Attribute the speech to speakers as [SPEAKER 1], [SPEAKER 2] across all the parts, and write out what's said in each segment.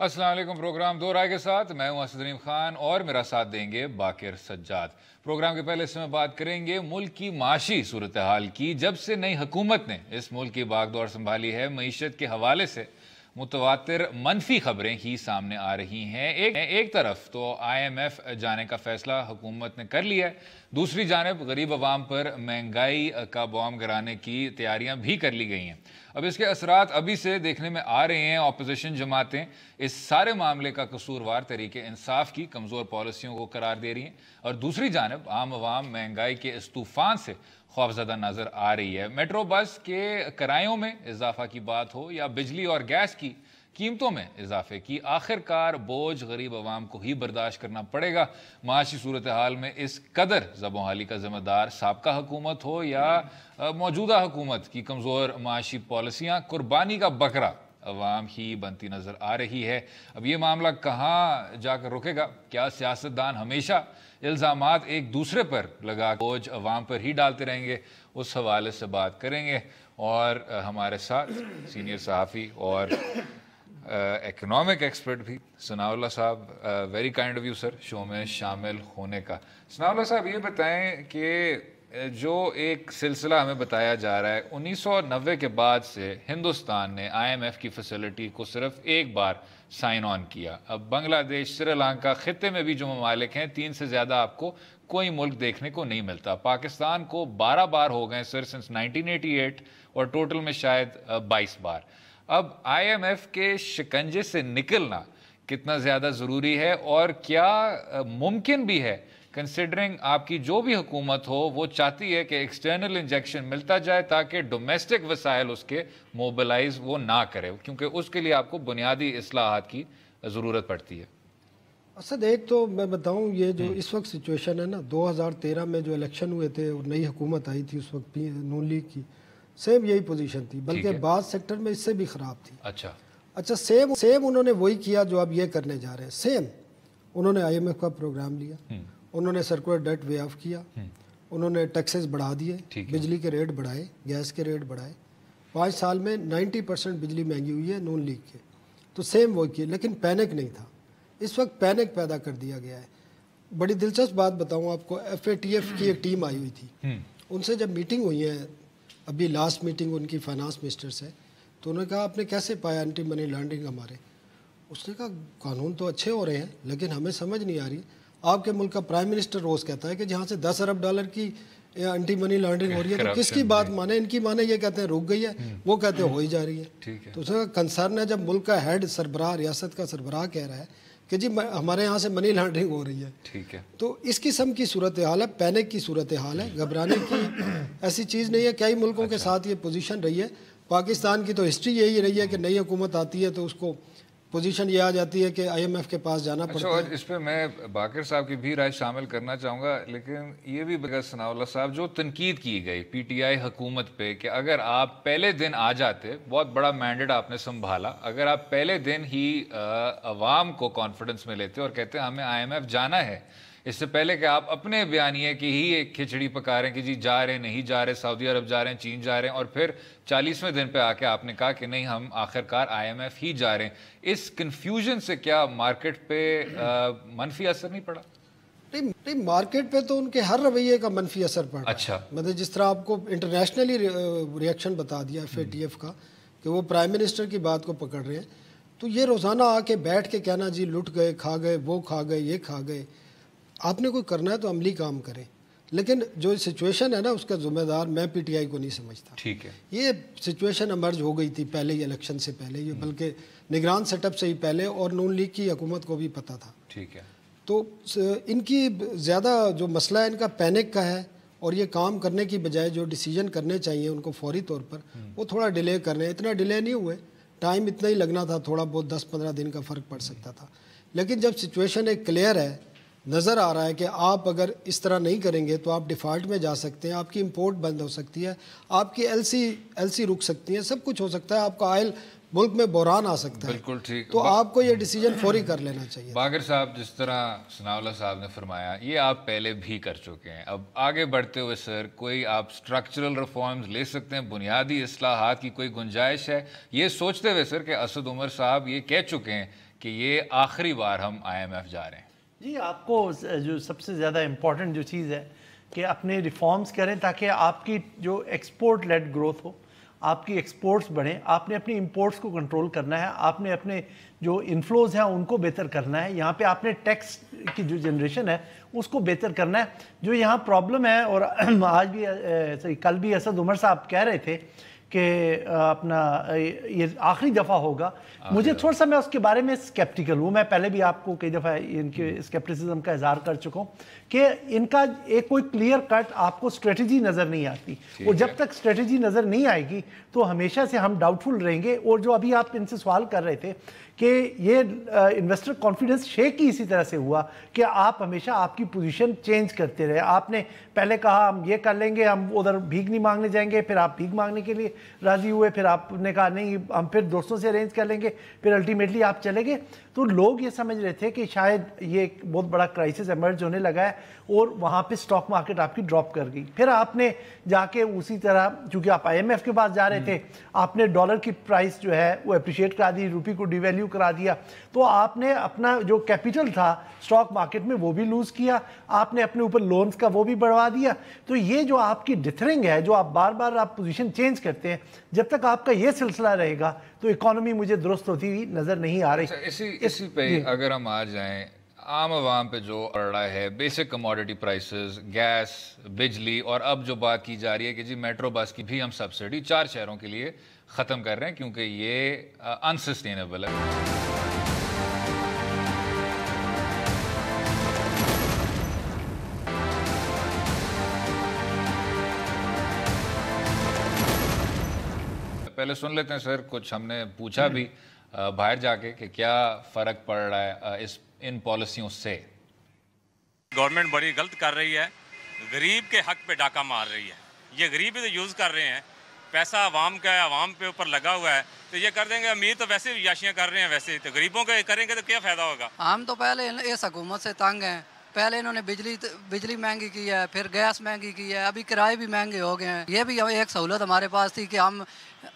[SPEAKER 1] अस्सलाम वालेकुम। प्रोग्राम दो राय के साथ मैं हूं असदरीम खान और मेरा साथ देंगे बाकिर सज्जाद। प्रोग्राम के पहले इसमें बात करेंगे मुल्क की माशी सूरत हाल की। जब से नई हुकूमत ने इस मुल्क की बागडोर संभाली है, मईशत के हवाले से मुतवातिर मनफी खबरें ही सामने आ रही हैं। एक तरफ तो IMF जाने का फैसला हुकूमत ने कर लिया है, दूसरी जानब गरीब अवाम पर महंगाई का बॉम्ब गिराने की तैयारियां भी कर ली गई हैं। अब इसके असरात अभी से देखने में आ रहे हैं। अपोजिशन जमातें इस सारे मामले का कसूरवार तरीके इंसाफ की कमज़ोर पॉलिसियों को करार दे रही हैं और दूसरी जानब आम आवाम महंगाई के इस तूफान से खौफजदा नज़र आ रही है। मेट्रो बस के किरायों में इजाफा की बात हो या बिजली और गैस की कीमतों में इजाफे की, आखिरकार बोझ गरीब आवाम को ही बर्दाश्त करना पड़ेगा। माशी सूरत हाल में इस कदर ज़बोहाली का जिम्मेदार साबका हुकूमत हो या मौजूदा हुकूमत की कमज़ोर माशी पॉलिसियाँ, कुर्बानी का बकरा अवाम ही बनती नज़र आ रही है। अब ये मामला कहाँ जाकर रुकेगा? क्या सियासतदान हमेशा इल्ज़ामात एक दूसरे पर लगा बोझ अवाम पर ही डालते रहेंगे? उस हवाले से बात करेंगे और हमारे साथ सीनियर सहाफ़ी और इकोनॉमिक एक्सपर्ट भी सनाउल्लाह साहब, very kind of you sir show में शामिल होने का। सनाउल्लाह साहब, ये बताएं कि जो एक सिलसिला हमें बताया जा रहा है, 1990 के बाद से हिंदुस्तान ने IMF की फैसिलिटी को सिर्फ एक बार साइन ऑन किया। अब बांग्लादेश, श्रीलंका, खित्ते में भी जो ममालिक हैं, 3 से ज़्यादा आपको कोई मुल्क देखने को नहीं मिलता। पाकिस्तान को 12 बार हो गए सर सिंस 1988 और टोटल में शायद 22 बार। अब IMF के शिकंजे से निकलना कितना ज़्यादा ज़रूरी है और क्या मुमकिन भी है, कंसिडरिंग आपकी जो भी हुकूमत हो वो चाहती है कि एक्सटर्नल इंजेक्शन मिलता जाए ताकि डोमेस्टिक वसाइल उसके मोबिलाइज वो ना करे, क्योंकि उसके लिए आपको बुनियादी इस्लाहात की ज़रूरत पड़ती है।
[SPEAKER 2] असद, एक तो मैं बताऊं, ये जो इस वक्त सिचुएशन है ना, 2013 में जो इलेक्शन हुए थे और नई हुकूमत आई थी उस वक्त नून लीग की, सेम यही पोजीशन थी, बल्कि बाद सेक्टर में इससे भी ख़राब थी। अच्छा, सेम उन्होंने वही किया जो अब ये करने जा रहे हैं। सेम उन्होंने IMF का प्रोग्राम लिया, उन्होंने सर्कुलर डेट वे ऑफ किया, उन्होंने टैक्सेस बढ़ा दिए, बिजली के रेट बढ़ाए, गैस के रेट बढ़ाए। 5 साल में 90% बिजली महंगी हुई है नून लीग के। तो सेम वो किए, लेकिन पैनिक नहीं था। इस वक्त पैनिक पैदा कर दिया गया है। बड़ी दिलचस्प बात बताऊं आपको, FATF की एक टीम आई हुई थी, उनसे जब मीटिंग हुई है अभी लास्ट मीटिंग उनकी फाइनेंस मिनिस्टर से, तो उन्होंने कहा आपने कैसे पाया एंटी मनी लॉन्ड्रिंग हमारे? उसने कहा कानून तो अच्छे हो रहे हैं लेकिन हमें समझ नहीं आ रही। आपके मुल्क का प्राइम मिनिस्टर रोज़ कहता है कि जहाँ से 10 अरब डॉलर की एंटी मनी लॉन्ड्रिंग हो रही है तो किसकी बात माने? इनकी माने? ये कहते हैं रुक गई है, वो कहते हैं हो ही जा रही है। तो उसका कंसर्न है जब मुल्क का हेड सरबराह, रियासत का सरबराह कह रहा है कि जी हमारे यहाँ से मनी लॉन्ड्रिंग हो रही है, ठीक है, तो इस किस्म की सूरत हाल है, पैनिक की सूरत हाल है। घबराने की ऐसी चीज़ नहीं है। कई मुल्कों के साथ ये पोजीशन रही है। पाकिस्तान की तो हिस्ट्री यही रही है कि नई हुकूमत आती है तो उसको पोजीशन ये आ जाती है कि IMF के पास जाना पड़ता है।
[SPEAKER 1] और इस पे मैं बाकिर साहब की भी राय शामिल करना चाहूँगा, लेकिन ये भी बगैर सनाउल्लाह साहब, जो तनकीद की गई PTI हुकूमत पे कि अगर आप पहले दिन आ जाते, बहुत बड़ा मैंडेट आपने संभाला, अगर आप पहले दिन ही अवाम को कॉन्फिडेंस में लेते और कहते हमें IMF जाना है, इससे पहले कि आप अपने बयानिए की ही एक खिचड़ी पका रहे हैं कि जी जा रहे नहीं जा रहे, सऊदी अरब जा रहे हैं, चीन जा रहे हैं, और फिर 40वें दिन पे आके आपने कहा कि नहीं हम आखिरकार IMF ही जा रहे हैं। इस कंफ्यूजन से क्या मार्केट पे मनफी असर नहीं पड़ा?
[SPEAKER 2] नहीं, मार्केट पे तो उनके हर रवैये का मनफी असर पड़ा।
[SPEAKER 1] अच्छा,
[SPEAKER 2] मतलब जिस तरह आपको इंटरनेशनली रिएक्शन बता दिया FATF का कि वो प्राइम मिनिस्टर की बात को पकड़ रहे हैं, तो ये रोज़ाना आके बैठ के कहना जी लुट गए, खा गए, वो खा गए, ये खा गए। आपने कोई करना है तो अमली काम करें, लेकिन जो सिचुएशन है ना उसका जिम्मेदार मैं PTI को नहीं समझता।
[SPEAKER 1] ठीक है,
[SPEAKER 2] ये सिचुएशन इमर्ज हो गई थी पहले ही इलेक्शन से पहले, ये बल्कि निगरान सेटअप से ही पहले, और नून लीग की हुकूमत को भी पता था।
[SPEAKER 1] ठीक है,
[SPEAKER 2] तो इनकी ज़्यादा जो मसला है इनका पैनिक का है, और ये काम करने की बजाय जो डिसीजन करने चाहिए उनको फौरी तौर पर वो थोड़ा डिले कर रहे हैं। इतना डिले नहीं हुए, टाइम इतना ही लगना था, थोड़ा बहुत 10-15 दिन का फ़र्क पड़ सकता था। लेकिन जब सिचुएशन एक क्लियर है, नज़र आ रहा है कि आप अगर इस तरह नहीं करेंगे तो आप डिफ़ॉल्ट में जा सकते हैं, आपकी इंपोर्ट बंद हो सकती है, आपकी LC रुक सकती है, सब कुछ हो सकता है, आपका ऑयल मुल्क में बहरान आ सकता है।
[SPEAKER 1] बिल्कुल ठीक।
[SPEAKER 2] तो आपको ये डिसीजन फौरी कर लेना चाहिए।
[SPEAKER 1] बागर साहब, जिस तरह सनाउल्लाह साहब ने फरमाया, ये आप पहले भी कर चुके हैं। अब आगे बढ़ते हुए सर कोई आप स्ट्रक्चरल रिफॉर्म्स ले सकते हैं, बुनियादी इस्लाहात की कोई गुंजाइश है, ये सोचते हुए सर कि असद उमर साहब ये कह चुके हैं कि ये आखिरी बार हम IMF जा रहे हैं?
[SPEAKER 3] जी, आपको जो सबसे ज़्यादा इम्पॉर्टेंट जो चीज़ है कि अपने रिफॉर्म्स करें ताकि आपकी जो एक्सपोर्ट लेड ग्रोथ हो, आपकी एक्सपोर्ट्स बढ़ें। आपने अपनी इंपोर्ट्स को कंट्रोल करना है, आपने अपने जो इनफ्लोज हैं उनको बेहतर करना है। यहाँ पे आपने टैक्स की जो जनरेशन है उसको बेहतर करना है। जो यहाँ प्रॉब्लम है, और आज भी कल भी असद उमर साहब कह रहे थे कि अपना ये आखिरी दफ़ा होगा। मुझे थोड़ा सा, मैं उसके बारे में स्केप्टिकल हूँ। मैं पहले भी आपको कई दफ़ा इनके स्केप्टिसिज्म का इजहार कर चुका हूँ कि इनका एक कोई क्लियर कट आपको स्ट्रेटजी नज़र नहीं आती, और जब तक स्ट्रेटजी नज़र नहीं आएगी तो हमेशा से हम डाउटफुल रहेंगे। और जो अभी आप इनसे सवाल कर रहे थे कि ये इन्वेस्टर कॉन्फिडेंस शेक ही इसी तरह से हुआ कि आप हमेशा आपकी पोजीशन चेंज करते रहे। आपने पहले कहा हम ये कर लेंगे, हम उधर भीख नहीं मांगने जाएंगे, फिर आप भीख मांगने के लिए राज़ी हुए, फिर आपने कहा नहीं हम फिर दोस्तों से अरेंज कर लेंगे, फिर अल्टीमेटली आप चले गए। तो लोग ये समझ रहे थे कि शायद ये एक बहुत बड़ा क्राइसिस एमर्ज होने लगा है, और वहाँ पे स्टॉक मार्केट आपकी ड्रॉप कर गई। फिर आपने जाके उसी तरह, चूँकि आप IMF के पास जा रहे थे, आपने डॉलर की प्राइस जो है वो अप्रिशिएट करा दी, रुपये को डिवैल्यू करा दिया, तो आपने अपना जो कैपिटल था स्टॉक मार्केट में वो भी लूज़ किया, आपने अपने ऊपर लोन्स का वो भी बढ़वा दिया। तो ये जो आपकी डिथरिंग है, जो आप बार बार आप पोजीशन चेंज करते हैं, जब तक आपका ये सिलसिला रहेगा तो इकोनॉमी मुझे दुरुस्त होती हुई नज़र नहीं आ रही।
[SPEAKER 1] इसी पे अगर हम आ जाएं, आम आवाम पे जो पड़ रहा है, बेसिक कमोडिटी प्राइसेस, गैस, बिजली, और अब जो बात की जा रही है कि जी मेट्रो बस की भी हम सब्सिडी 4 शहरों के लिए ख़त्म कर रहे हैं क्योंकि ये अनसस्टेनेबल है। पहले सुन लेते हैं सर, कुछ हमने पूछा भी बाहर जाके कि क्या फ़र्क पड़ रहा है इन पॉलिसियों से।
[SPEAKER 4] गवर्नमेंट बड़ी गलत कर रही है, गरीब के हक पे डाका मार रही है। ये गरीब ही तो यूज़ कर रहे हैं, पैसा आवाम का है, आवाम पे ऊपर लगा हुआ है, तो ये कर देंगे। अमीर तो वैसे याशियाँ कर रहे हैं, वैसे तो गरीबों के करेंगे तो क्या फ़ायदा होगा।
[SPEAKER 5] हम तो पहले इस हुकूमत से तंग हैं। पहले इन्होंने बिजली महंगी की है, फिर गैस महंगी की है, अभी किराए भी महंगे हो गए हैं। ये भी एक सहूलत हमारे पास थी कि हम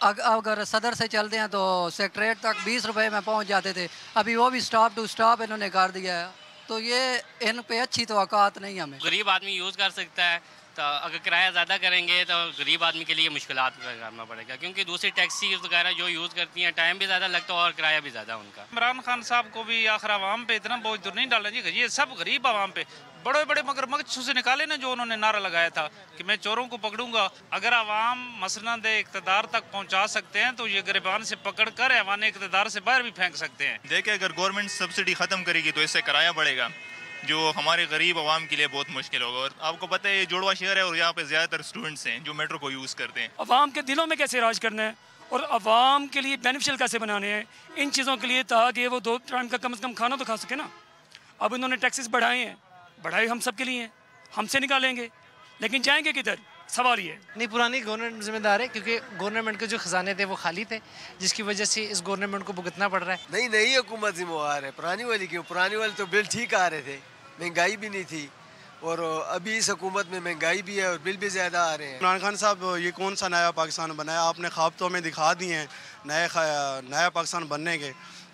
[SPEAKER 5] अगर सदर से चलते हैं तो सेक्रेटरीट तक 20 रुपए में पहुंच जाते थे, अभी वो भी स्टॉप टू स्टॉप इन्होंने कर दिया है। तो ये इन पे अच्छी तवक्कात नहीं हमें।
[SPEAKER 6] गरीब आदमी यूज़ कर सकता है, तो अगर किराया ज़्यादा करेंगे तो गरीब आदमी के लिए मुश्किलात करना पड़ेगा, क्योंकि दूसरी टैक्सी वगैरह जो यूज़ करती हैं टाइम भी ज़्यादा लगता है और किराया भी ज़्यादा उनका।
[SPEAKER 7] इमरान खान साहब को भी आखिर आवाम पे इतना बोझ तो नहीं डालना चाहिए। ये सब गरीब आवाम पे बड़े बड़े मगरमच्छ से निकाले ना, जो उन्होंने नारा लगाया था कि मैं चोरों को पकड़ूंगा। अगर आवाम मसनद इक़्तिदार तक पहुंचा सकते हैं तो ये गिरबान से पकड़ कर ऐवान इक़्तिदार से बाहर भी फेंक सकते हैं।
[SPEAKER 8] देखिए, अगर गवर्नमेंट सब्सिडी ख़त्म करेगी तो इससे किराया बढ़ेगा, जो हमारे गरीब आवाम के लिए बहुत मुश्किल होगा। और आपको पता है ये जुड़वा शहर है और यहाँ पे ज़्यादातर स्टूडेंट्स हैं जो मेट्रो को यूज़ करते हैं।
[SPEAKER 9] अवाम के दिलों में कैसे राज करना है और अवाम के लिए बेनिफिशियल कैसे बनाने हैं, इन चीज़ों के लिए ताकि वो 2 टाइम का कम से कम खाना तो खा सके ना। अब इन्होंने टैक्सेस बढ़ाए हैं, बढ़ाए हम सब के लिए हैं, हमसे निकालेंगे, लेकिन जाएंगे किधर, सवाल ये है।
[SPEAKER 10] नहीं, पुरानी गवर्नमेंट जिम्मेदार है, क्योंकि गवर्नमेंट के जो खजाने थे वो खाली थे, जिसकी वजह से इस गवर्नमेंट को भुगतना पड़ रहा है।
[SPEAKER 11] नहीं, नई हुकूमत जिम्मेवार है, पुरानी वाली क्यों? पुरानी वाली तो बिल ठीक आ रहे थे, महंगाई भी नहीं थी, और अभी इस हुकूमत में महंगाई भी है और बिल भी ज़्यादा आ रहे हैं।
[SPEAKER 12] इमरान खान साहब, ये कौन सा नया पाकिस्तान बनाया आपने? ख्वाब तो हमें दिखा दिए हैं नया पाकिस्तान बनने के,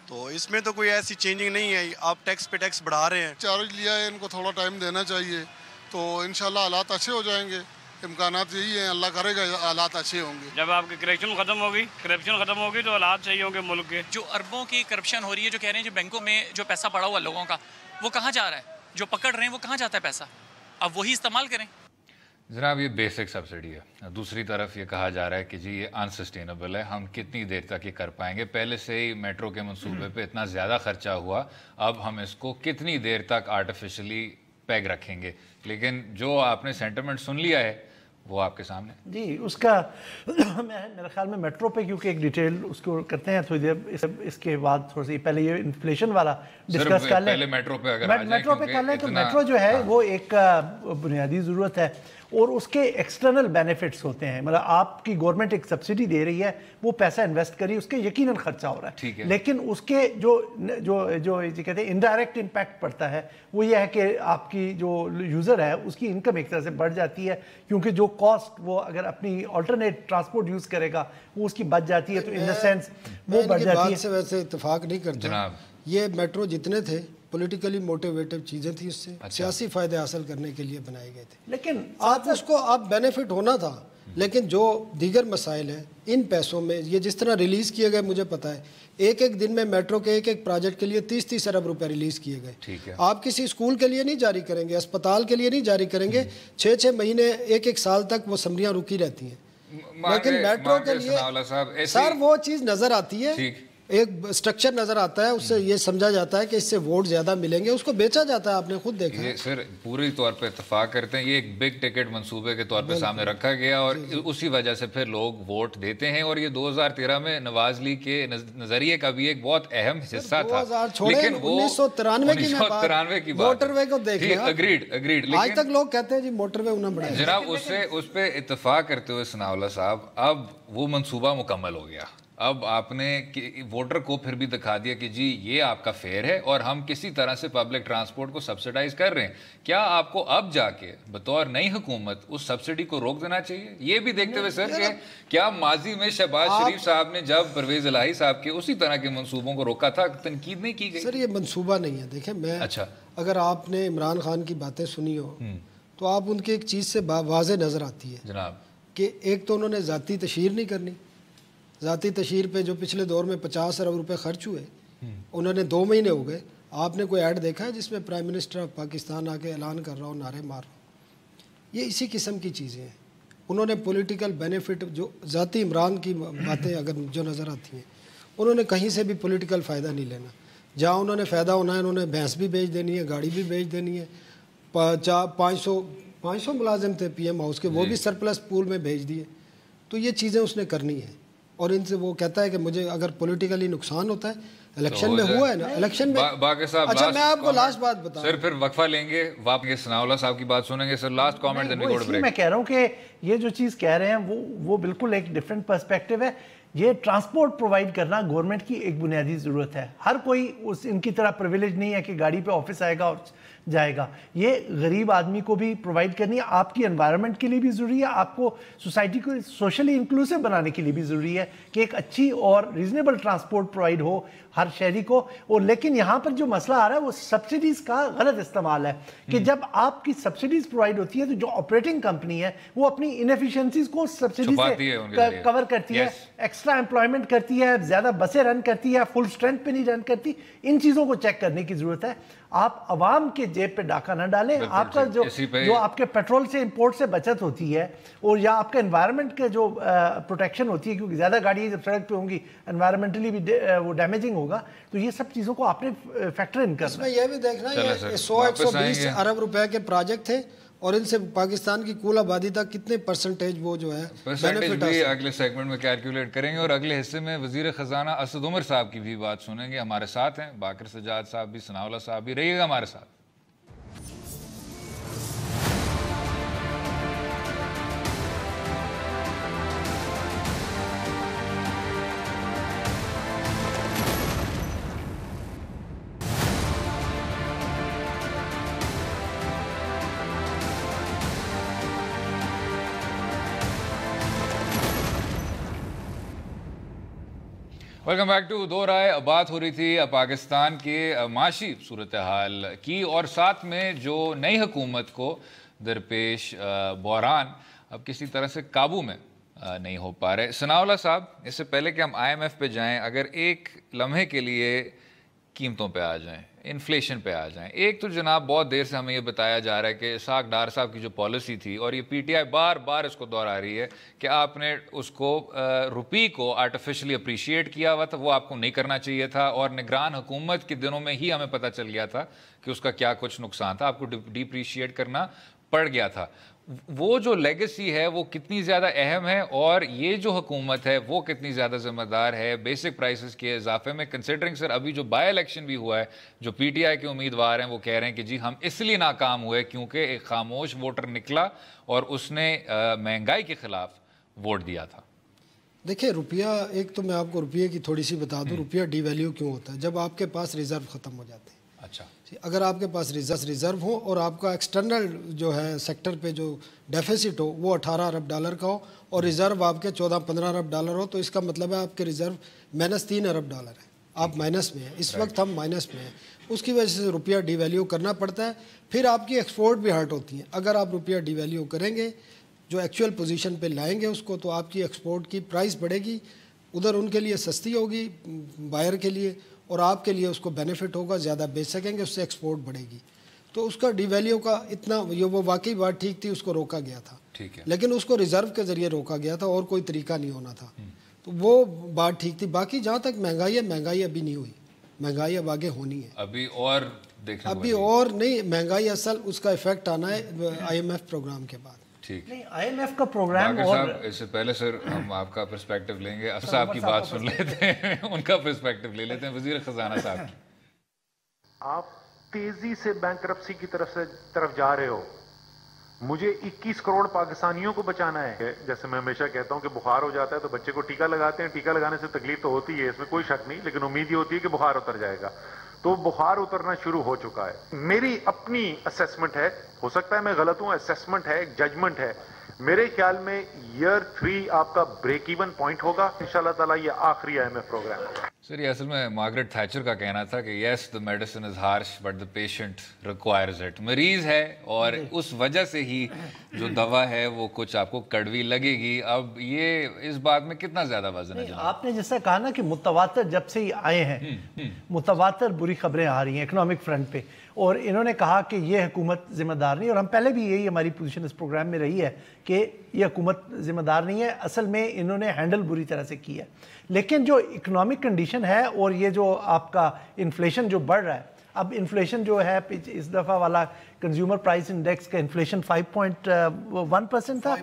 [SPEAKER 12] तो इसमें तो कोई ऐसी चेंजिंग नहीं है। आप टैक्स पे टैक्स बढ़ा रहे हैं।
[SPEAKER 13] चार्ज लिया है, इनको थोड़ा टाइम देना चाहिए, तो इंशाल्लाह हालात अच्छे हो जाएंगे। इम्कानात यही है, अल्लाह करेगा हालात अच्छे होंगे।
[SPEAKER 7] जब आपकी करप्शन खत्म होगी तो हालात सही होंगे मुल्क के।
[SPEAKER 14] जो अरबों की करप्शन हो रही है, जो कह रहे हैं जो बैंकों में जो पैसा पड़ा हुआ लोगों का, वो कहाँ जा रहा है? जो पकड़ रहे हैं वो कहाँ जाता है पैसा? अब वही इस्तेमाल करें।
[SPEAKER 1] जनाब, ये बेसिक सब्सिडी है। दूसरी तरफ ये कहा जा रहा है कि जी ये अनसस्टेनेबल है, हम कितनी देर तक ये कर पाएंगे। पहले से ही मेट्रो के मंसूबे पे इतना ज़्यादा खर्चा हुआ, अब हम इसको कितनी देर तक आर्टिफिशियली पैग रखेंगे? लेकिन जो आपने सेंटिमेंट सुन लिया है वो आपके सामने
[SPEAKER 3] जी, उसका मेरे ख्याल में मेट्रो पे, क्योंकि एक डिटेल उसको करते हैं थोड़ी देर, इसके बाद थोड़ी सी पहले ये इन्फ्लेशन वाला डिस्कस कर लें।
[SPEAKER 1] पहले मेट्रो पे अगर
[SPEAKER 3] मेट्रो पे कर लें तो मेट्रो जो है वो एक बुनियादी ज़रूरत है और उसके एक्सटर्नल बेनिफिट्स होते हैं। मतलब आपकी गवर्नमेंट एक सब्सिडी दे रही है, वो पैसा इन्वेस्ट करी, उसके यकीनन खर्चा हो रहा है, लेकिन उसके जो जो जो कहते हैं इनडायरेक्ट इम्पैक्ट पड़ता है वो ये है कि आपकी जो यूज़र है उसकी इनकम एक तरह से बढ़ जाती है, क्योंकि जो कॉस्ट वो अगर अपनी अल्टरनेट ट्रांसपोर्ट यूज़ करेगा वो उसकी बच जाती है, तो इन द सेंस वो बढ़ जाती है।
[SPEAKER 2] से वैसे इत्तेफाक नहीं करता।
[SPEAKER 1] जनाब,
[SPEAKER 2] ये मेट्रो जितने थे पॉलिटिकली मोटिवेटेड चीज़ें थी, उससे सियासी फ़ायदे हासिल करने के लिए बनाए गए थे।
[SPEAKER 3] लेकिन
[SPEAKER 2] आप उसको आप बेनिफिट होना था, लेकिन जो दीगर मसाइल हैं इन पैसों में, ये जिस तरह रिलीज़ किए गए, मुझे पता है एक एक दिन में मेट्रो के एक एक प्रोजेक्ट के लिए 30-30 अरब रुपए रिलीज़ किए गए।
[SPEAKER 1] ठीक है।
[SPEAKER 2] आप किसी स्कूल के लिए नहीं जारी करेंगे, अस्पताल के लिए नहीं जारी करेंगे, 6-6 महीने एक एक साल तक वो समरियाँ रुकी रहती हैं। लेकिन मेट्रो के लिए सर वो चीज़ नज़र आती है, एक स्ट्रक्चर नजर आता है, उससे ये समझा जाता है कि इससे वोट ज्यादा मिलेंगे, उसको बेचा जाता है। आपने खुद देखा
[SPEAKER 1] ये सर पूरी तौर पे इत्तेफाक करते हैं, ये एक बिग टिकट मंसूबे के तौर पे सामने रखा गया और उसी वजह से फिर लोग वोट देते हैं। और ये 2013 में नवाज लीग के नजरिए का भी एक बहुत अहम हिस्सा था।
[SPEAKER 2] लेकिन वो 1993
[SPEAKER 1] की
[SPEAKER 2] मोटरवे को देखिए,
[SPEAKER 1] अग्रीड।
[SPEAKER 2] आज तक लोग कहते हैं जी मोटरवे उन्हें बढ़ाया।
[SPEAKER 1] जनाब उस पे इत्तेफाक करते हुए सनाउल्लाह साहब, अब वो मंसूबा मुकम्मल हो गया। अब आपने वोटर को फिर भी दिखा दिया कि जी ये आपका फेयर है और हम किसी तरह से पब्लिक ट्रांसपोर्ट को सब्सिडाइज कर रहे हैं। क्या आपको अब जाके बतौर नई हुकूमत उस सब्सिडी को रोक देना चाहिए? ये भी देखते हुए सर कि क्या माजी में शहबाज शरीफ साहब ने जब परवेज इलाही साहब के उसी तरह के मंसूबों को रोका था, तनकीद नहीं की गई?
[SPEAKER 2] सर ये मंसूबा नहीं है। देखें मैं,
[SPEAKER 1] अच्छा,
[SPEAKER 2] अगर आपने इमरान खान की बातें सुनी हो तो आप उनकी एक चीज़ से वाज़े नज़र आती है
[SPEAKER 1] जनाब
[SPEAKER 2] कि एक तो उन्होंने ज़ाती तशहीर नहीं करनी। ज़ाती तशहीर पे जो पिछले दौर में 50 अरब रुपए खर्च हुए, उन्होंने 2 महीने हो गए, आपने कोई ऐड देखा है जिसमें प्राइम मिनिस्टर ऑफ पाकिस्तान आके ऐलान कर रहा हो, नारे मार रहा हो? ये इसी किस्म की चीज़ें हैं। उन्होंने पॉलिटिकल बेनिफिट, जो ज़ाती इमरान की बातें अगर जो नज़र आती हैं, उन्होंने कहीं से भी पॉलिटिकल फ़ायदा नहीं लेना। जहाँ उन्होंने फ़ायदा होना है, उन्होंने भैंस भी बेच देनी है, गाड़ी भी बेच देनी है। 500 मुलाजिम थे PM हाउस के, वो भी सरप्लस पूल में भेज दिए। तो ये चीज़ें उसने करनी है और इनसे वो कहता है कि मुझे अगर पॉलिटिकली नुकसान होता है, इलेक्शन में हुआ है ना, इलेक्शन में।
[SPEAKER 1] बाकी साहब,
[SPEAKER 2] अच्छा मैं आपको लास्ट बात बता
[SPEAKER 1] सर, फिर वक्फा लेंगे, वापस सनाउल्लाह साहब की बात सुनेंगे। Sir last comment then we go to break.
[SPEAKER 3] मैं कह रहा हूँ कि ये जो चीज़ कह रहे हैं वो बिल्कुल एक डिफरेंट पर्सपेक्टिव है। ये ट्रांसपोर्ट प्रोवाइड करना गवर्नमेंट की एक बुनियादी ज़रूरत है। हर कोई इनकी तरह प्रिविलेज नहीं है कि गाड़ी पे ऑफिस आएगा और जाएगा। ये गरीब आदमी को भी प्रोवाइड करनी है, आपकी एनवायरनमेंट के लिए भी ज़रूरी है, आपको सोसाइटी को सोशली इंक्लूसिव बनाने के लिए भी ज़रूरी है कि एक अच्छी और रीजनेबल ट्रांसपोर्ट प्रोवाइड हो हर शहरी को। और लेकिन यहाँ पर जो मसला आ रहा है वो सब्सिडीज़ का गलत इस्तेमाल है कि जब आपकी सब्सिडीज़ प्रोवाइड होती है तो जो ऑपरेटिंग कंपनी है वो अपनी इनएफिशिएंसीज को सब्सिडी से कवर करती है, एक्स्ट्रा एम्प्लॉयमेंट करती है, ज़्यादा बसें रन करती है, फुल स्ट्रेंथ पे नहीं रन करती। इन चीज़ों को चेक करने की ज़रूरत है। आप अवाम के जेब पे डाका ना डालें। आपका जो आपके पेट्रोल से इंपोर्ट से बचत होती है और या आपके एनवायरनमेंट के जो प्रोटेक्शन होती है, क्योंकि ज़्यादा गाड़ी जब सड़क पे होंगी एनवायरमेंटली भी वो डैमेजिंग होगा, तो ये सब चीज़ों को आपने फैक्टर इन करना।
[SPEAKER 2] इसमें यह भी देखना है 100-120 अरब रुपए के प्रोजेक्ट थे और इनसे पाकिस्तान की कुल आबादी तक कितने परसेंटेज वो जो है
[SPEAKER 1] बेनिफिट भी अगले सेगमेंट में कैलकुलेट करेंगे। और अगले हिस्से में वजीर खजाना असद उमर साहब की भी बात सुनेंगे। हमारे साथ हैं बाकर सज्जाद साहब भी, सनाउल्लाह साहब भी, रहिएगा हमारे साथ। वेलकम बैक टू दो राय। बात हो रही थी पाकिस्तान के माशी सूरत हाल की और साथ में जो नई हुकूमत को दरपेश बहरान अब किसी तरह से काबू में नहीं हो पा रहे। सनाउल्लाह साहब, इससे पहले कि हम IMF पे जाएं, अगर एक लम्हे के लिए कीमतों पे आ जाएं, इन्फ्लेशन पे आ जाएं। एक तो जनाब बहुत देर से हमें ये बताया जा रहा है कि इसाक डार साहब की जो पॉलिसी थी, और ये PTI बार बार इसको दोहरा रही है कि आपने उसको रुपये को आर्टिफिशियली अप्रिशिएट किया हुआ था, वो आपको नहीं करना चाहिए था। और निगरान हुकूमत के दिनों में ही हमें पता चल गया था कि उसका क्या कुछ नुकसान था, आपको डिप्रिशिएट करना पड़ गया था। वो जो लेगेसी है वो कितनी ज़्यादा अहम है और ये जो हुकूमत है वो कितनी ज़्यादा जिम्मेदार है बेसिक प्राइसेस के इजाफे में, कंसिडरिंग सर अभी जो बाय इलेक्शन भी हुआ है, जो PTI के उम्मीदवार हैं वो कह रहे हैं कि जी हम इसलिए नाकाम हुए क्योंकि एक खामोश वोटर निकला और उसने महंगाई के खिलाफ वोट दिया था।
[SPEAKER 2] देखिए रुपया, एक तो मैं आपको रुपये की थोड़ी सी बता दूं, रुपया डिवैल्यू क्यों होता है? जब आपके पास रिजर्व ख़त्म हो जाते हैं।
[SPEAKER 1] अच्छा,
[SPEAKER 2] अगर आपके पास रिजर्व हो और आपका एक्सटर्नल जो है सेक्टर पे जो डेफिसिट हो वो 18 अरब डॉलर का हो और रिजर्व आपके 14-15 अरब डॉलर हो, तो इसका मतलब है आपके रिजर्व -3 अरब डॉलर है। आप माइनस में हैं, इस वक्त हम माइनस में हैं, उसकी वजह से रुपया डिवैल्यू करना पड़ता है, फिर आपकी एक्सपोर्ट भी हर्ट होती है। अगर आप रुपया डिवैल्यू करेंगे, जो एक्चुअल पोजीशन पे लाएंगे उसको, तो आपकी एक्सपोर्ट की प्राइस बढ़ेगी, उधर उनके लिए सस्ती होगी बायर के लिए, और आपके लिए उसको बेनिफिट होगा, ज़्यादा बेच सकेंगे, उससे एक्सपोर्ट बढ़ेगी। तो उसका डिवैल्यू का इतना, ये वो वाकई बात ठीक थी, उसको रोका गया था,
[SPEAKER 1] ठीक है,
[SPEAKER 2] लेकिन उसको रिजर्व के ज़रिए रोका गया था और कोई तरीका नहीं होना था। तो वो बात ठीक थी। बाकी जहाँ तक महंगाई है, महंगाई अभी नहीं हुई, महंगाई अब आगे होनी है,
[SPEAKER 1] अभी और देखना,
[SPEAKER 2] अभी और नहीं, महंगाई असल उसका इफेक्ट आना है IMF प्रोग्राम के बाद।
[SPEAKER 1] ठीक,
[SPEAKER 3] नहीं IMF का प्रोग्राम,
[SPEAKER 1] और इससे पहले सर हम आपका पर्सपेक्टिव लेंगे, अब साहब की बात सुन लेते हैं, उनका पर्सपेक्टिव ले लेते हैं, वजीर खजाना साहब की।
[SPEAKER 15] आप तेजी से बैंकरप्सी की तरफ जा रहे हो, मुझे 21 करोड़ पाकिस्तानियों को बचाना है। जैसे मैं हमेशा कहता हूं कि बुखार हो जाता है तो बच्चे को टीका लगाते हैं, टीका लगाने से तकलीफ तो होती है, इसमें कोई शक नहीं, लेकिन उम्मीद ये होती है कि बुखार उतर जाएगा। तो बुखार उतरना शुरू हो चुका है। मेरी अपनी असेसमेंट है, हो सकता है मैं गलत हूं, असेसमेंट है, एक जजमेंट है, मेरे ख्याल में ईयर 3 आपका ब्रेक इवन पॉइंट होगा इंशाल्लाह ताला, ये आखिरी IMF प्रोग्राम है।
[SPEAKER 1] सर ये असल में मार्गरेट थैचर का कहना था कि yes the medicine is harsh but the patient requires it. मरीज है और उस वजह से ही जो दवा है वो कुछ आपको कड़वी लगेगी। अब ये इस बात में कितना ज्यादा वजन है?
[SPEAKER 3] आपने जैसा कहा ना कि मुतवातर जब से ही आए हैं, मुतवातर बुरी खबरें आ रही हैं इकोनॉमिक फ्रंट पे, और इन्होंने कहा कि ये हुकूमत जिम्मेदार नहीं, और हम पहले भी यही हमारी पोजीशन इस प्रोग्राम में रही है कि ये हुकूमत जिम्मेदार नहीं है, असल में इन्होंने हैंडल बुरी तरह से की है। लेकिन जो इकोनॉमिक कंडीशन है और ये जो आपका इन्फ्लेशन जो बढ़ रहा है, अब इन्फ्लेशन जो है इस दफ़ा वाला कंज्यूमर प्राइस इंडेक्स का इन्फ्लेशन 5.1% था,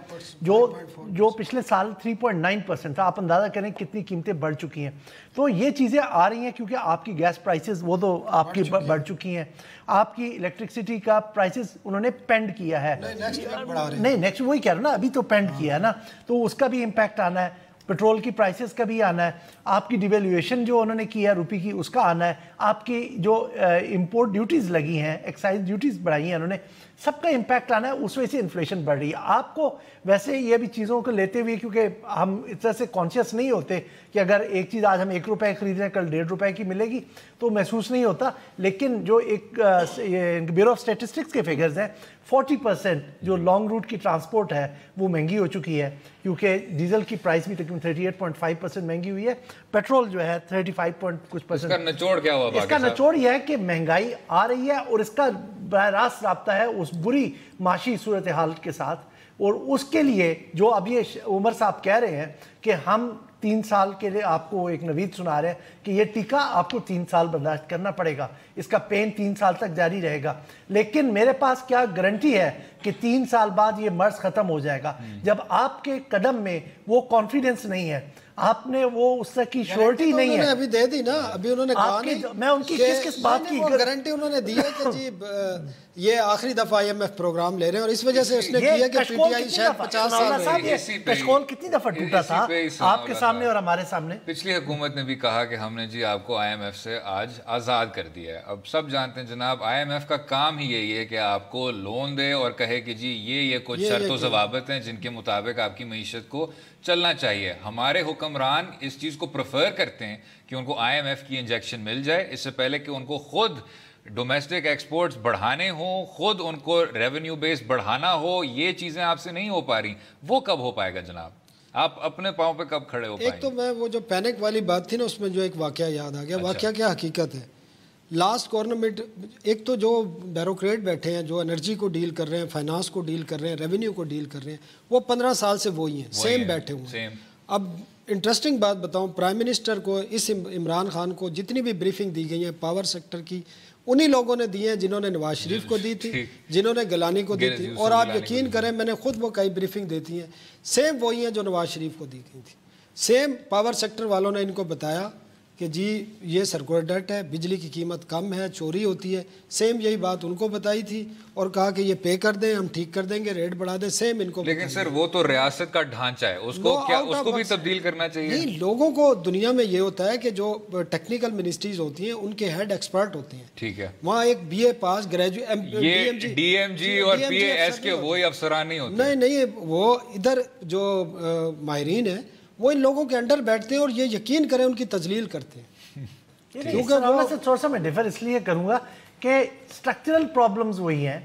[SPEAKER 3] जो पिछले साल 3.9% था। आप अंदाज़ा करें कितनी कीमतें बढ़ चुकी हैं। तो ये चीज़ें आ रही हैं क्योंकि आपकी गैस प्राइसेस वो तो आपकी बढ़ चुकी हैं, आपकी इलेक्ट्रिसिटी का प्राइसेस उन्होंने पेंड किया है, नहीं नेक्स्ट वही कह रहा ना, अभी तो पेंड किया है ना, तो उसका भी इम्पैक्ट आना है, पेट्रोल की प्राइसेस का भी आना है, आपकी डिवेल्यूएशन जो उन्होंने किया रुपये की उसका आना है, आपकी जो इंपोर्ट ड्यूटीज़ लगी हैं, एक्साइज ड्यूटीज़ बढ़ाई हैं उन्होंने, सबका इम्पैक्ट आना है, उस वजह से इन्फ्लेशन बढ़ रही है। आपको वैसे ये भी चीज़ों को लेते हुए, क्योंकि हम इस तरह से कॉन्शियस नहीं होते कि अगर एक चीज़ आज हम 1 रुपये खरीद रहे हैं कल 1.5 रुपये की मिलेगी तो महसूस नहीं होता, लेकिन जो एक ब्यूरो ऑफ स्टैटिस्टिक्स के फिगर्स हैं 40% जो लॉन्ग रूट की ट्रांसपोर्ट है वो महंगी हो चुकी है, क्योंकि डीजल की प्राइस भी तकरीबन 38.5% महंगी हुई है, पेट्रोल जो है 35.कुछ%।
[SPEAKER 1] इसका निचोड़ क्या हुआ?
[SPEAKER 3] इसका निचोड़ यह है कि महंगाई आ रही है और इसका बराह रास्त राब्ता है उस बुरी माशी सूरत हाल के साथ, और उसके लिए जो अब ये उमर साहब कह रहे हैं कि हम 3 साल के लिए आपको एक नवीद सुना रहे हैं कि ये टीका आपको 3 साल बर्दाश्त करना पड़ेगा, इसका पेन 3 साल तक जारी रहेगा। लेकिन मेरे पास क्या गारंटी है कि 3 साल बाद ये मर्ज खत्म हो जाएगा, जब आपके कदम में वो कॉन्फिडेंस नहीं है, आपने वो उस तरह की श्योरिटी नहीं है।
[SPEAKER 2] अभी दे दी ना, अभी उन्होंने कहा नहीं,
[SPEAKER 3] मैं उनकी किस बात की
[SPEAKER 2] गारंटी उन्होंने दी है कि जी ये आखिरी दफा IMF प्रोग्राम ले रहे हैं, और इस वजह से उसने किया कि PTI शायद 50 साल
[SPEAKER 3] कशकोल कितनी दफा टूटा था आपके सामने और हमारे सामने।
[SPEAKER 1] पिछली हुकूमत ने भी कहा कि हमने जी आपको IMF से आज आज़ाद कर दिया है। अब सब जानते हैं जनाब IMF का काम ही यही है कि आपको लोन दे और कहे कि जी ये कुछ शर्त व ज़वाबित हैं जिनके मुताबिक आपकी मईशत को चलना चाहिए। हमारे हुक्मरान इस चीज़ को प्रेफर करते हैं कि उनको IMF की इंजेक्शन मिल जाए, इससे पहले कि उनको खुद डोमेस्टिक एक्सपोर्ट्स बढ़ाने हों, खुद उनको रेवेन्यू बेस बढ़ाना हो। ये चीज़ें आपसे नहीं हो पा रही, वो कब हो पाएगा जनाब? आप अपने पाँव पे कब खड़े हो पाएंगे?
[SPEAKER 2] एक तो मैं वो जो पैनिक वाली बात थी ना, उसमें जो एक वाकया याद आ गया। अच्छा। वाकया क्या हकीकत है, लास्ट गवर्नमेंट, एक तो जो ब्यूरोक्रेट बैठे हैं जो एनर्जी को डील कर रहे हैं, फाइनेंस को डील कर रहे हैं, रेवेन्यू को डील कर रहे हैं, वो 15 साल से वही हैं, सेम बैठे हुए हैं। अब इंटरेस्टिंग बात बताऊं, प्राइम मिनिस्टर को, इस इमरान खान को जितनी भी ब्रीफिंग दी गई है पावर सेक्टर की, उन्हीं लोगों ने दी है जिन्होंने नवाज शरीफ को दी थी, जिन्होंने गलानी को दी थी, और आप यकीन करें मैंने खुद वो कई ब्रीफिंग देती हैं, सेम वही हैं जो नवाज शरीफ को दी गई थी। सेम पावर सेक्टर वालों ने इनको बताया कि जी ये सर्कुलर डेट है, बिजली की कीमत कम है, चोरी होती है, सेम यही बात उनको बताई थी, और कहा कि ये पे कर दें, हम ठीक कर देंगे, रेट बढ़ा दें, सेम इनको।
[SPEAKER 1] लेकिन सर वो तो रियासत का ढांचा है, उसको क्या उसको भी तब्दील करना चाहिए?
[SPEAKER 2] नहीं, लोगों को दुनिया में ये होता है कि जो टेक्निकल मिनिस्ट्रीज होती हैं उनके हेड एक्सपर्ट होते हैं,
[SPEAKER 1] ठीक है,
[SPEAKER 2] वहाँ एक BA पास ग्रेजुएट,
[SPEAKER 1] ये DMG और PAS के वही अफसरान नहीं होते।
[SPEAKER 2] नहीं, वो इधर जो माहिरीन है वो इन लोगों के अंडर बैठते हैं और ये यकीन करें उनकी तजलील करते हैं।
[SPEAKER 3] क्योंकि थोड़ा सा मैं डिफर इसलिए करूंगा कि स्ट्रक्चरल प्रॉब्लम्स वही हैं,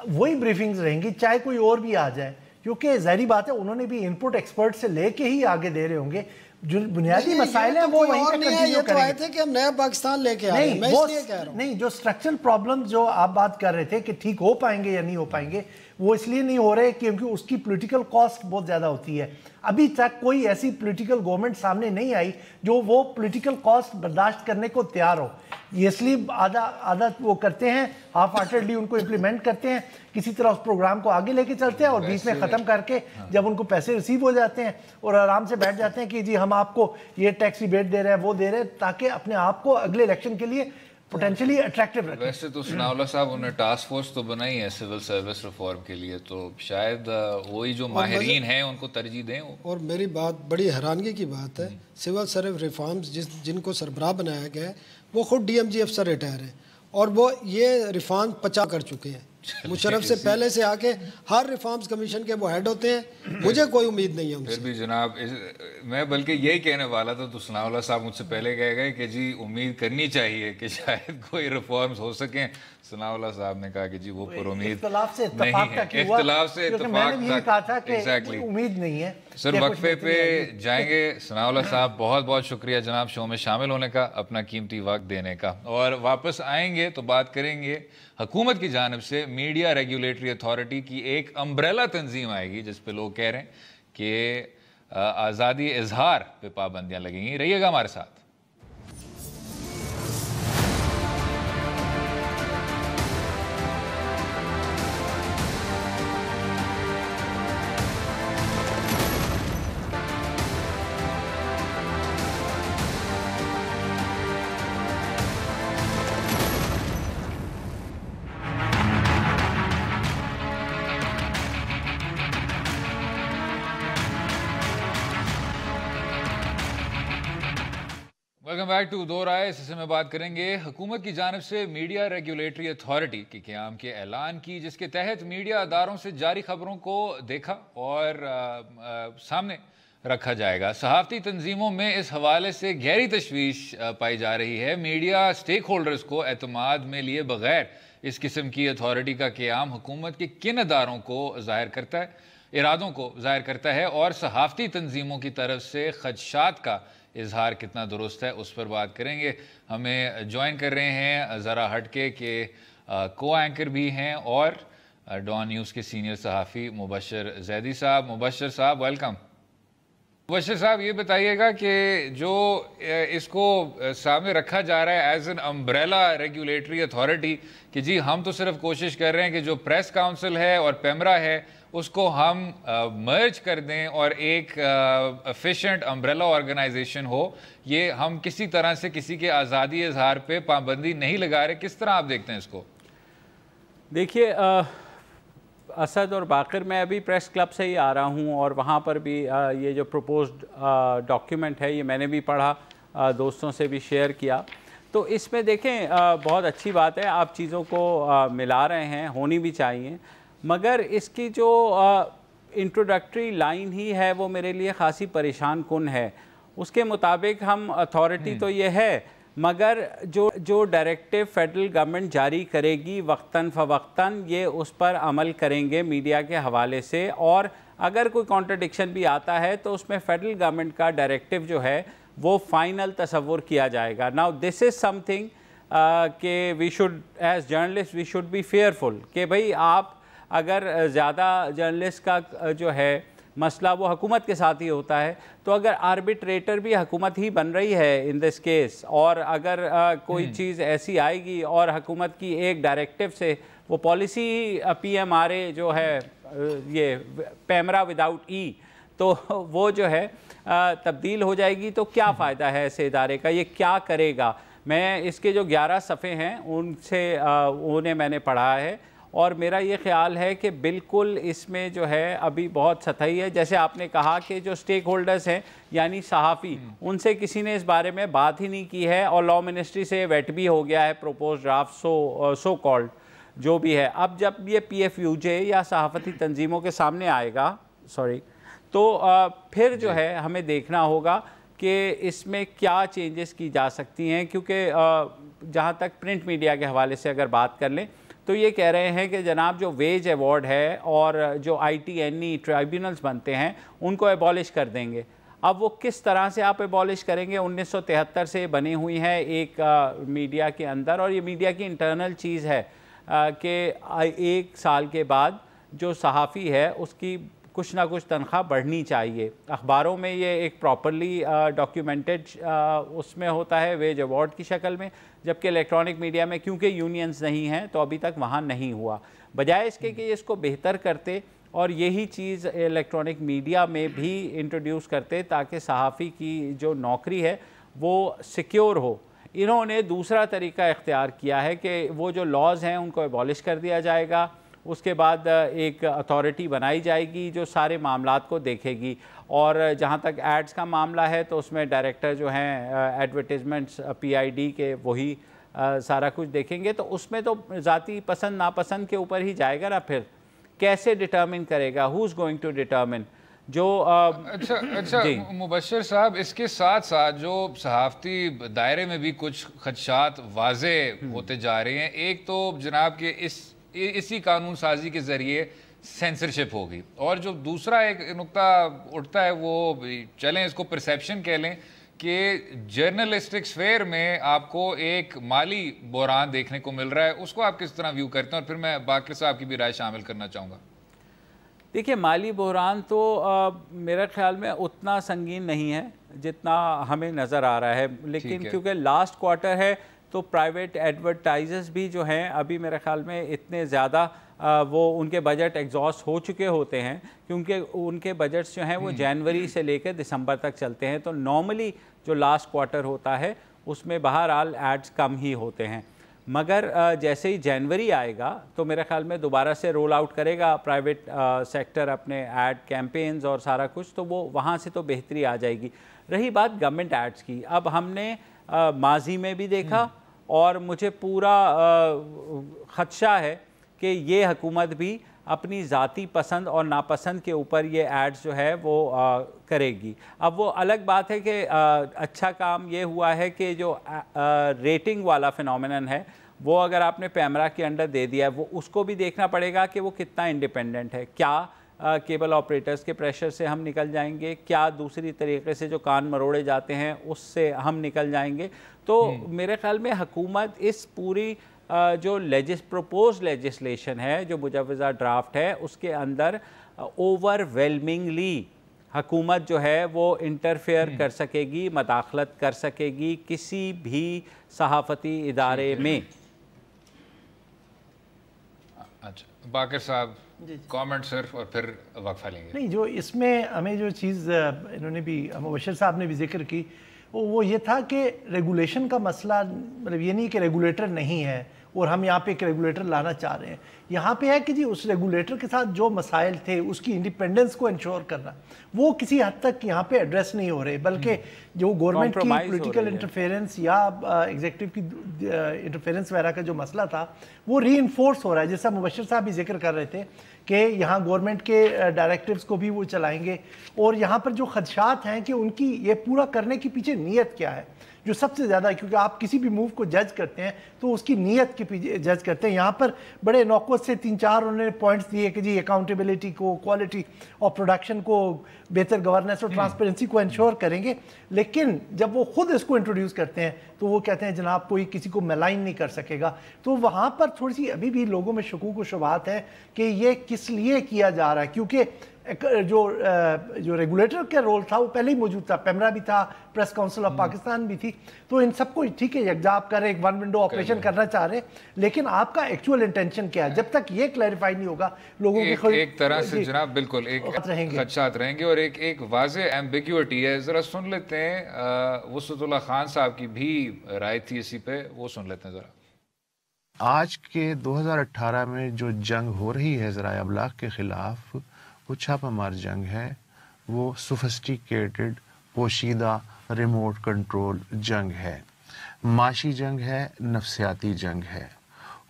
[SPEAKER 3] वही ब्रीफिंग्स रहेंगी चाहे कोई और भी आ जाए, क्योंकि जाहिर बात है उन्होंने भी इनपुट एक्सपर्ट से लेके ही आगे दे रहे होंगे। जो बुनियादी मसाइल हैं वो वहीं पे कंटिन्यू करेंगे।
[SPEAKER 2] आए थे कि हम नया पाकिस्तान लेके आए हैं, मैं इसलिए कह रहा हूं।
[SPEAKER 3] नहीं, जो स्ट्रक्चरल प्रॉब्लम्स जो आप बात कर रहे थे कि ठीक हो पाएंगे या नहीं हो पाएंगे, वो इसलिए नहीं हो रहे क्योंकि उसकी पॉलिटिकल कॉस्ट बहुत ज़्यादा होती है। अभी तक कोई ऐसी पॉलिटिकल गवर्नमेंट सामने नहीं आई जो वो पॉलिटिकल कॉस्ट बर्दाश्त करने को तैयार हो। ये इसलिए आधा वो करते हैं, हाफ हार्टेडली उनको इम्प्लीमेंट करते हैं, किसी तरह उस प्रोग्राम को आगे लेके चलते हैं और बीच में ख़त्म करके जब उनको पैसे रिसीव हो जाते हैं और आराम से बैठ जाते हैं कि जी हम आपको ये टैक्स रिबेट दे रहे हैं, वो दे रहे हैं, ताकि अपने आप को अगले इलेक्शन के लिए पोटेंशियली अट्रैक्टिव रखें।
[SPEAKER 1] वैसे तो सनाउल्लाह साहब उन्होंने टास्क फोर्स तो बनाई है सिविल सर्विस रिफॉर्म के लिए, तो शायद वही जो माहिरीन हैं उनको तरजीह दें। और
[SPEAKER 2] मेरी बात बड़ी हैरानगी की बात है, सिविल सर्विस रिफॉर्म्स जिनको सरबराह बनाया गया है वो खुद DMG अफसर रिटायर हैं और वो ये रिफॉर्म 50 कर चुके हैं। मुशर्रफ से पहले से आके हर रिफॉर्म्स कमीशन के वो हेड होते हैं, मुझे कोई उम्मीद नहीं है उनसे।
[SPEAKER 1] फिर भी जनाब मैं बल्कि यही कहने वाला था, तो सनाउल्लाह साहब मुझसे पहले कह गए कि जी उम्मीद करनी चाहिए कि शायद कोई रिफॉर्म्स हो सकें। सनाउल्लाह साहब ने कहा कि जी वो पर उम्मीद
[SPEAKER 3] इख्तिलाफ से
[SPEAKER 1] नहीं है, इख्तिलाफ से इत्तेफाक तक
[SPEAKER 3] एग्जैक्टली उम्मीद नहीं है।
[SPEAKER 1] सर वक्फे पे जाएंगे। सनाउल्लाह साहब बहुत बहुत शुक्रिया जनाब शो में शामिल होने का, अपना कीमती वक्त देने का, और वापस आएंगे तो बात करेंगे हुकूमत की जानिब से मीडिया रेगुलेटरी अथॉरिटी की एक अम्ब्रेला तंजीम आएगी जिस पे लोग कह रहे हैं कि आज़ादी इजहार पे पाबंदियां लगेंगी। रहिएगा हमारे साथ। वेलकम बैक टू दो राय। इस हिस्से में बात करेंगे हुकूमत की जानिब से मीडिया रेगुलेटरी अथॉरिटी के क़याम के ऐलान की, जिसके तहत मीडिया अदारों से जारी खबरों को देखा और सामने रखा जाएगा। सहाफ़ती तंजीमों में इस हवाले से गहरी तशवीश पाई जा रही है। मीडिया स्टेक होल्डर्स को एतमाद में लिए बगैर इस किस्म की अथॉरिटी का क़याम हुकूमत के किन अदारों को ज़ाहिर करता है, इरादों को ज़ाहिर करता है, और सहाफ़ती तंजीमों की तरफ से खदशात का इजहार कितना दुरुस्त है, उस पर बात करेंगे। हमें ज्वाइन कर रहे हैं ज़रा हटके के को एंकर भी हैं और डॉन न्यूज़ के सीनियर सहाफ़ी मुबशर जैदी साहब। मुबशर साहब वेलकम। मुबशर साहब ये बताइएगा कि जो इसको सामने रखा जा रहा है as an umbrella regulatory authority कि जी हम तो सिर्फ कोशिश कर रहे हैं कि जो प्रेस काउंसिल है और पेमरा है उसको हम मर्ज कर दें और एक एफिशिएंट अम्ब्रेला ऑर्गेनाइजेशन हो, ये हम किसी तरह से किसी के आज़ादी इजहार पे पाबंदी नहीं लगा रहे। किस तरह आप देखते हैं इसको?
[SPEAKER 16] देखिए असद और बाकर, मैं अभी प्रेस क्लब से ही आ रहा हूँ और वहाँ पर भी ये जो प्रपोज्ड डॉक्यूमेंट है ये मैंने भी पढ़ा, दोस्तों से भी शेयर किया। तो इसमें देखें बहुत अच्छी बात है, आप चीज़ों को मिला रहे हैं, होनी भी चाहिए, मगर इसकी जो इंट्रोडक्टरी लाइन ही है वो मेरे लिए ख़ासी परेशान कुन है। उसके मुताबिक हम अथॉरिटी तो ये है, मगर जो डायरेक्टिव फेडरल गवर्नमेंट जारी करेगी वक्तन फ़वक्तन ये उस पर अमल करेंगे मीडिया के हवाले से, और अगर कोई कॉन्ट्रडिक्शन भी आता है तो उसमें फेडरल गवर्नमेंट का डायरेक्टिव जो है वो फाइनल तसव्वुर किया जाएगा। नाउ दिस इज़ समथिंग कि we should as journalist we should be fearful कि भाई आप अगर ज़्यादा जर्नलिस्ट का जो है मसला वो हुकूमत के साथ ही होता है, तो अगर आर्बिट्रेटर भी हुकूमत ही बन रही है इन दिस केस, और अगर कोई चीज़ ऐसी आएगी और हुकूमत की एक डायरेक्टिव से वो पॉलिसी PMRA जो है ये पेमरा विदाउट ई, तो वो जो है तब्दील हो जाएगी, तो क्या फ़ायदा है ऐसे इदारे का, ये क्या करेगा? मैं इसके जो 11 सफ़े हैं उनसे उन्हें मैंने पढ़ा है और मेरा ये ख्याल है कि बिल्कुल इसमें जो है अभी बहुत सतही है। जैसे आपने कहा कि जो स्टेक होल्डर्स हैं यानी सहाफ़ी, उनसे किसी ने इस बारे में बात ही नहीं की है और लॉ मिनिस्ट्री से वेट भी हो गया है प्रोपोज ड्राफ्ट सो कॉल्ड जो भी है। अब जब ये PFUJ या सहाफ़ती तंजीमों के सामने आएगा तो फिर जो है हमें देखना होगा कि इसमें क्या चेंजेस की जा सकती हैं, क्योंकि जहाँ तक प्रिंट मीडिया के हवाले से अगर बात कर लें तो ये कह रहे हैं कि जनाब जो वेज अवार्ड है और जो ITNE ट्राइब्यूनल्स बनते हैं उनको एबॉलिश कर देंगे। अब वो किस तरह से आप एबॉलिश करेंगे? 1973 से बनी हुई है एक मीडिया के अंदर, और ये मीडिया की इंटरनल चीज़ है कि 1 साल के बाद जो सहाफ़ी है उसकी कुछ ना कुछ तनख्वाह बढ़नी चाहिए। अखबारों में ये एक प्रॉपरली डॉक्यूमेंटेड उसमें होता है वेज अवार्ड की शक्ल में, जबकि इलेक्ट्रॉनिक मीडिया में क्योंकि यूनियंस नहीं हैं तो अभी तक वहाँ नहीं हुआ। बजाय इसके कि इसको बेहतर करते और यही चीज़ इलेक्ट्रॉनिक मीडिया में भी इंट्रोड्यूस करते ताकि सहाफ़ी की जो नौकरी है वो सिक्योर हो, इन्होंने दूसरा तरीका इख्तियार किया है कि वो जो लॉज़ हैं उनको एबॉलिश कर दिया जाएगा। उसके बाद एक अथॉरिटी बनाई जाएगी जो सारे मामलात को देखेगी, और जहाँ तक एड्स का मामला है तो उसमें डायरेक्टर जो हैं एडवर्टीज़मेंट्स PID के वही सारा कुछ देखेंगे। तो उसमें तो ज़ाती पसंद नापसंद के ऊपर ही जाएगा ना, फिर कैसे डिटर्मिन करेगा, who is going to determine जो
[SPEAKER 1] अच्छा मुबश्शिर साहब, इसके साथ साथ जो सहाफ़ती दायरे में भी कुछ खदशात वाज़े होते जा रहे हैं। एक तो जनाब के इसी कानून साजी के ज़रिए सेंसरशिप होगी, और जो दूसरा एक नुक्ता उठता है वो चलें इसको परसेप्शन कह लें कि जर्नलिस्टिक स्फेयर में आपको एक माली बहरान देखने को मिल रहा है, उसको आप किस तरह व्यू करते हैं? और फिर मैं बाकिर साहब की भी राय शामिल करना चाहूँगा।
[SPEAKER 16] देखिए, माली बहरान तो मेरे ख्याल में उतना संगीन नहीं है जितना हमें नज़र आ रहा है, लेकिन क्योंकि लास्ट क्वार्टर है तो प्राइवेट एडवर्टाइजर्स भी जो हैं अभी मेरे ख्याल में इतने ज़्यादा वो उनके बजट एग्जॉस्ट हो चुके होते हैं, क्योंकि उनके बजट्स जो हैं वो जनवरी से लेकर दिसंबर तक चलते हैं। तो नॉर्मली जो लास्ट क्वार्टर होता है उसमें बहरहाल एड्स कम ही होते हैं, मगर जैसे ही जनवरी आएगा तो मेरे ख्याल में दोबारा से रोल आउट करेगा प्राइवेट सेक्टर अपने एड कैंपेन्स और सारा कुछ, तो वो वहाँ से तो बेहतरी आ जाएगी। रही बात गवर्नमेंट एड्स की, अब हमने माजी में भी देखा और मुझे पूरा ख़दशा है कि ये हुकूमत भी अपनी ज़ाती पसंद और नापसंद के ऊपर ये एड्स जो है वो करेगी। अब वो अलग बात है कि अच्छा काम ये हुआ है कि जो रेटिंग वाला फिनोमेनन है वो अगर आपने पैमरा के अंडर दे दिया है, वो उसको भी देखना पड़ेगा कि वो कितना इंडिपेंडेंट है। क्या केबल ऑपरेटर्स के प्रेशर से हम निकल जाएंगे, क्या दूसरी तरीके से जो कान मरोड़े जाते हैं उससे हम निकल जाएंगे। तो मेरे ख्याल में हुकूमत इस पूरी जो प्रपोज लेजिस्लेशन है, जो मुजवज़ा ड्राफ्ट है, उसके अंदर ओवरवेलमिंगली हुकूमत जो है वो इंटरफेयर कर सकेगी, मदाखलत कर सकेगी किसी भी सहाफ़ती इदारे में।
[SPEAKER 1] अच्छा, बाकिर साहब कमेंट सिर्फ और फिर वक्फा लेंगे।
[SPEAKER 3] नहीं, जो इसमें हमें जो चीज़ इन्होंने भी मुबश्शिर साहब ने भी जिक्र की वो ये था कि रेगुलेशन का मसला, मतलब ये नहीं कि रेगुलेटर नहीं है और हम यहाँ पे एक रेगुलेटर लाना चाह रहे हैं। यहाँ पे है कि जी उस रेगुलेटर के साथ जो मसाइल थे उसकी इंडिपेंडेंस को इंश्योर करना वो किसी हद तक यहाँ पे एड्रेस नहीं हो रहे, बल्कि जो गवर्नमेंट की पॉलिटिकल इंटरफेरेंस या एग्जीक्यूटिव की इंटरफेरेंस वगैरह का जो मसला था वो रीइंफोर्स हो रहा है। जैसा मुबश्शिर साहब भी जिक्र कर रहे थे कि यहाँ गवर्नमेंट के डायरेक्टिव्स को भी वो चलाएंगे, और यहाँ पर जो खदशात हैं कि उनकी ये पूरा करने के पीछे नीयत क्या है जो सबसे ज़्यादा, क्योंकि आप किसी भी मूव को जज करते हैं तो उसकी नीयत के पीछे जज करते हैं। यहाँ पर बड़े नौकत से 3-4 उन्होंने पॉइंट्स दिए कि जी अकाउंटेबिलिटी को, क्वालिटी और प्रोडक्शन को, बेहतर गवर्नेंस और ट्रांसपेरेंसी को इंश्योर करेंगे, लेकिन जब वो खुद इसको इंट्रोड्यूस करते हैं तो वो कहते हैं जनाब कोई किसी को मेलाइन नहीं कर सकेगा। तो वहाँ पर थोड़ी सी अभी भी लोगों में शकूक व शुबहात है कि ये किस लिए किया जा रहा है, क्योंकि जो रेगुलेटर का रोल था वो पहले ही मौजूद था, पैमरा भी था, प्रेस काउंसिल ऑफ पाकिस्तान भी थी। तो इन सबको ठीक है यकजा आप कर रहे, एक वन विंडो ऑपरेशन करना चाह रहे, लेकिन आपका एक्चुअल इंटेंशन क्या है, जब तक ये क्लैरिफाई नहीं होगा लोगों के
[SPEAKER 1] एक तरह से जनाब बिल्कुल एक खदशात रहेंगे और एक वाज़े एम्बिग्यूटी है। जरा सुन लेते हैं वसतुल्लाह खान साहब की भी राय थी इसी पे, वो सुन लेते हैं जरा।
[SPEAKER 17] आज के 2018 में जो जंग हो रही है ज़राए अबलाग के खिलाफ, वो छापामार जंग है, वो सोफिस्टिकेटेड पोशीदा रिमोट कंट्रोल जंग है, माशी जंग है, नफ्सियाती जंग है।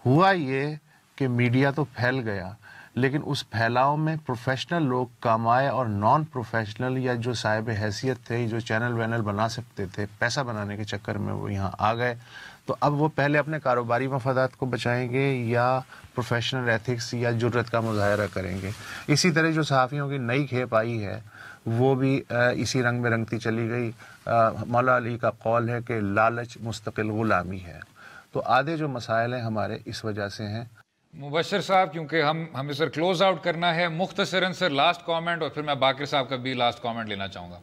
[SPEAKER 17] हुआ ये कि मीडिया तो फैल गया, लेकिन उस फैलाव में प्रोफेशनल लोग कम आए और नॉन प्रोफेशनल या जो साहिब हैसियत थे, जो चैनल वैनल बना सकते थे, पैसा बनाने के चक्कर में वो यहाँ आ गए। तो अब वो पहले अपने कारोबारी मफादात को बचाएंगे या प्रोफेशनल एथिक्स या जुर्रत का मुजाहरा करेंगे। इसी तरह जो सहाफ़ियों की नई खेप आई है वो भी इसी रंग में रंगती चली गई। मौला अली का कौल है कि लालच मुस्तकिल गुलामी है। तो आधे जो मसाइल हैं हमारे इस वजह से हैं।
[SPEAKER 1] मुबशर साहब, क्योंकि हमें सर क्लोज आउट करना है, मुख्तसरन सर लास्ट कमेंट और फिर मैं बाकिर साहब का भी लास्ट कमेंट लेना चाहूँगा।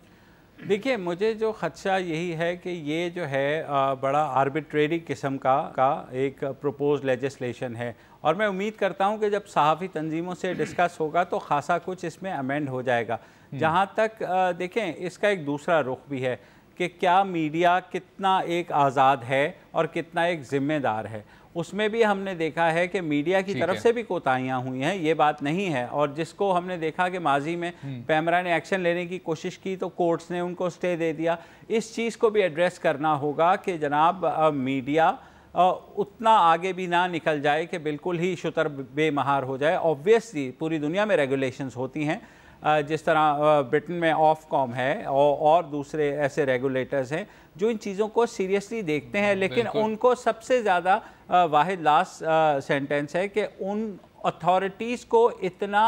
[SPEAKER 16] देखिए, मुझे जो ख़दशा यही है कि ये जो है बड़ा आर्बिट्रेरी किस्म का एक प्रपोज लेजिस्लेशन है और मैं उम्मीद करता हूँ कि जब सहाफ़ी तंजीमों से डिस्कस होगा तो ख़ासा कुछ इसमें अमेंड हो जाएगा। जहाँ तक देखें, इसका एक दूसरा रुख भी है कि क्या मीडिया कितना एक आज़ाद है और कितना एक ज़िम्मेदार है। उसमें भी हमने देखा है कि मीडिया की तरफ से भी कोताहियाँ हुई हैं, ये बात नहीं है। और जिसको हमने देखा कि माजी में पैमरा ने एक्शन लेने की कोशिश की तो कोर्ट्स ने उनको स्टे दे दिया। इस चीज़ को भी एड्रेस करना होगा कि जनाब मीडिया उतना आगे भी ना निकल जाए कि बिल्कुल ही शुतर बेमहार हो जाए। ऑब्वियसली पूरी दुनिया में रेगुलेशंस होती हैं, जिस तरह ब्रिटेन में ऑफकॉम है और दूसरे ऐसे रेगुलेटर्स हैं जो इन चीज़ों को सीरियसली देखते हैं, लेकिन उनको सबसे ज़्यादा वाहिद लास्ट सेंटेंस है कि उन अथॉरिटीज़ को इतना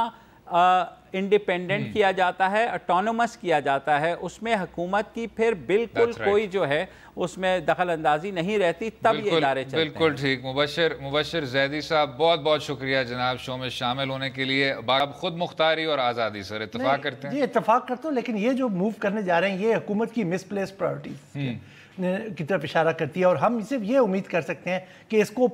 [SPEAKER 16] इंडिपेंडेंट किया जाता है, ऑटोनोमस किया जाता है, उसमें हुकूमत की फिर बिल्कुल कोई जो है उसमें दखल अंदाजी नहीं रहती, तब ये इदारे चलते हैं।
[SPEAKER 1] बिल्कुल ठीक। मुबशर ज़ैदी साहब, बहुत बहुत शुक्रिया जनाब शो में शामिल होने के लिए। आप खुद मुख्तारी और आज़ादी सर इत्तेफाक करते हैं?
[SPEAKER 3] ये इत्तेफाक करता हूँ, लेकिन ये जो मूव करने जा रहे हैं ये हुकूमत की मिसप्लेस प्रायोरिटीज की तरफ इशारा करती है और हम सिर्फ ये उम्मीद कर सकते हैं कि इसको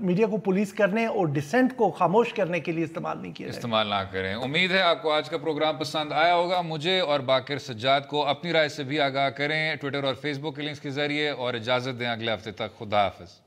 [SPEAKER 3] मीडिया को पुलिस करने और डिसेंट को खामोश करने के लिए इस्तेमाल नहीं किया,
[SPEAKER 1] इस्तेमाल ना करें। उम्मीद है आपको आज का प्रोग्राम पसंद आया होगा। मुझे और बाकिर सज्जाद को अपनी राय से भी आगाह करें ट्विटर और फेसबुक के लिंक्स के जरिए, और इजाज़त दें अगले हफ्ते तक। खुदा हाफिज़।